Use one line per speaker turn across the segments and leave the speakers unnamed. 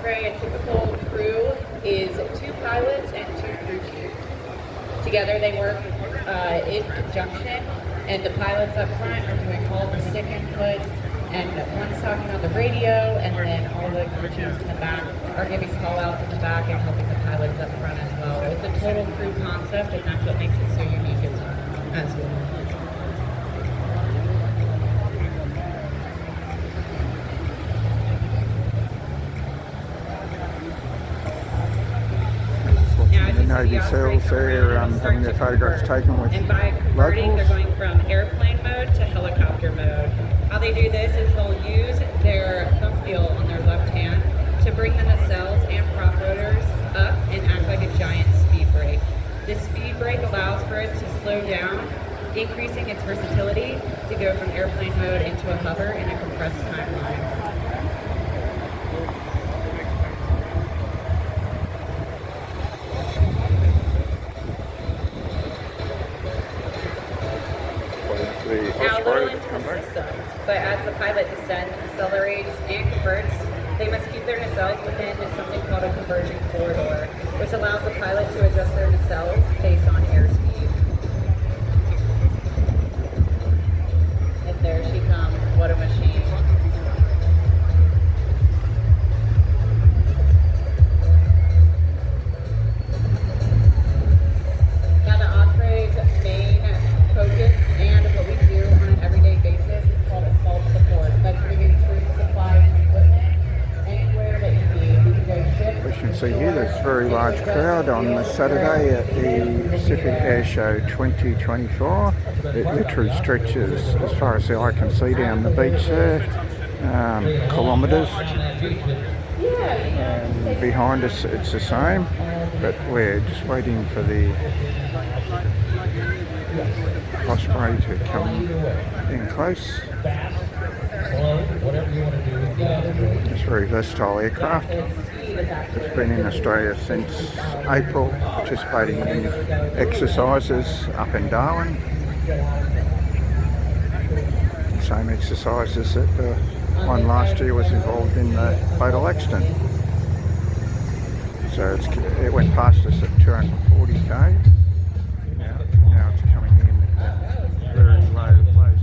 Osprey, a typical crew is 2 pilots and 2 crew chiefs. Together they work in conjunction, and the pilots up front are doing all the stick inputs, and one's talking on the radio, and then all the crew chiefs in the back are giving call outs in the back and helping the pilots up front as well. It's a total crew concept, and that's what makes it so unique as well.
Navy SEALs there having their photographs taken with
and by converting,
locals.
they're going from airplane mode to helicopter mode. How they do this is they'll use their thumb wheel on their left hand to bring the nacelles and prop rotors up and act like a giant speed brake. This speed brake allows for it to slow down, increasing its versatility to go from airplane mode into a hover in a compressed timeline.
The Osprey
systems, but as the pilot descends, accelerates, and converts, they must keep their nacelles within something called a conversion corridor, which allows the pilot to adjust their nacelles based on airspeed. And there she comes. What a machine. Now the Osprey's main focus and what we do on an everyday basis is called assault support. That's bringing troops, supplies, and equipment anywhere that you need. We can go ship.
We can see here there's a very large crowd on the Saturday at the Pacific Airshow 2024. It literally stretches as far as the eye can see down the beach there, kilometres. And behind us it's the same, but we're just waiting for the Osprey to come in close. It's a very versatile aircraft. It's been in Australia since April, participating in exercises up in Darwin. Same exercises that the one last year was involved in the fatal accident. So it went past us at 240k. Now it's coming in at very low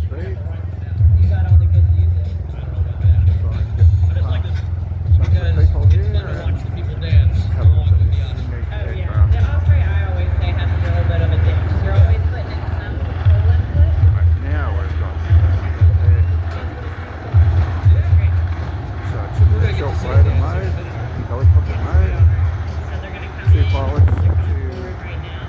speed.
You got all the good music.
Some of the people here
Watch the people dance.
The Osprey, I always say, has a little bit of a dance. You're always putting in some control input.
Now we've got there. So it's in the short fighter mode, helicopter mode.
So they're going to come
2
in
pilots, 2
right now.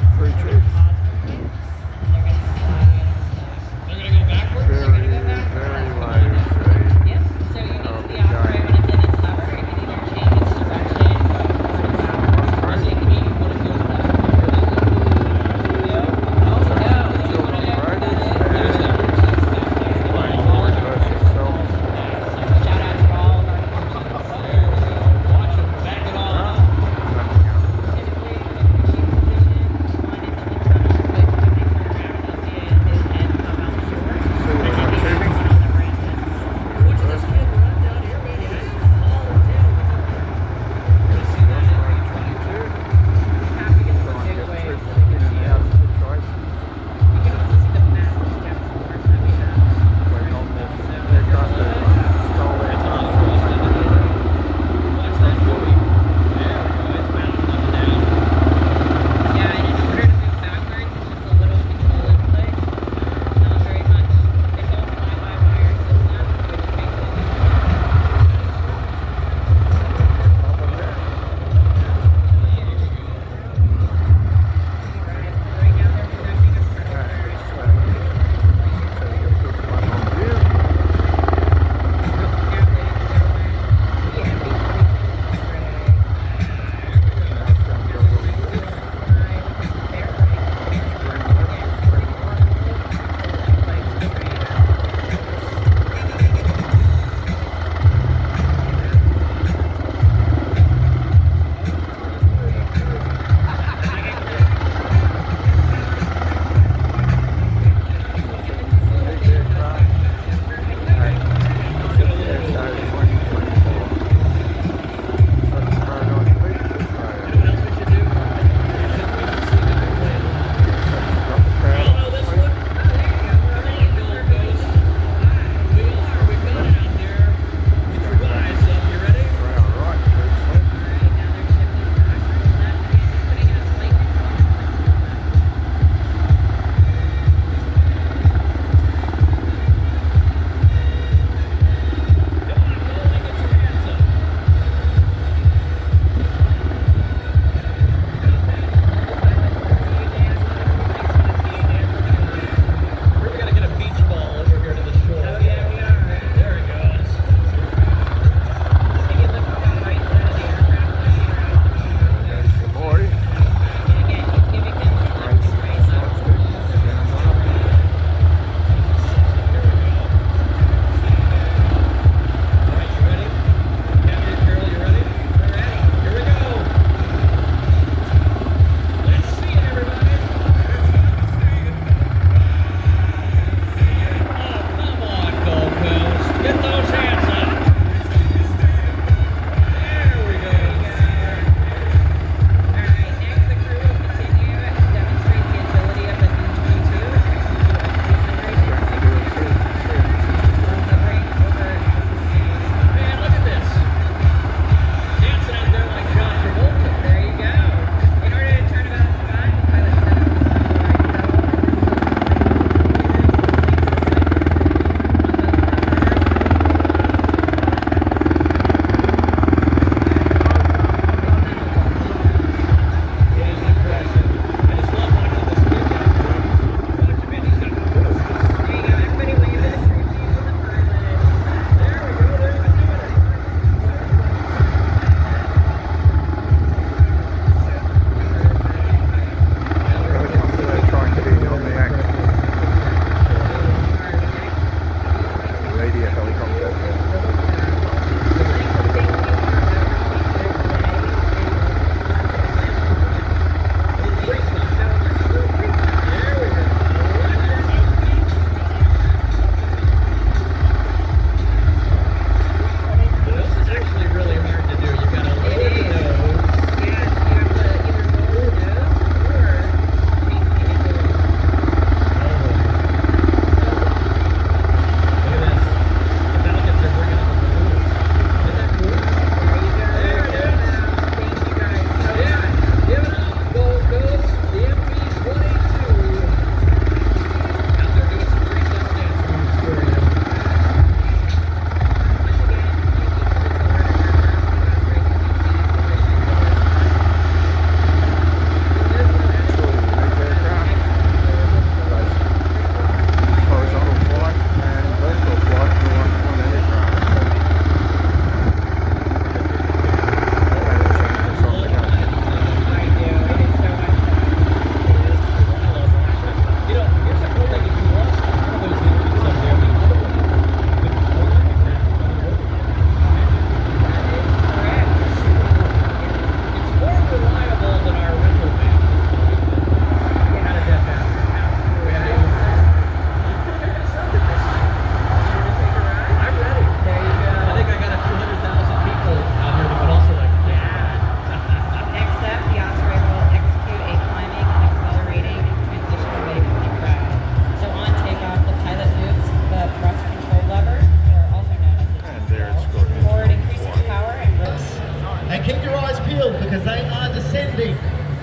because they are descending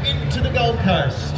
into the Gold Coast.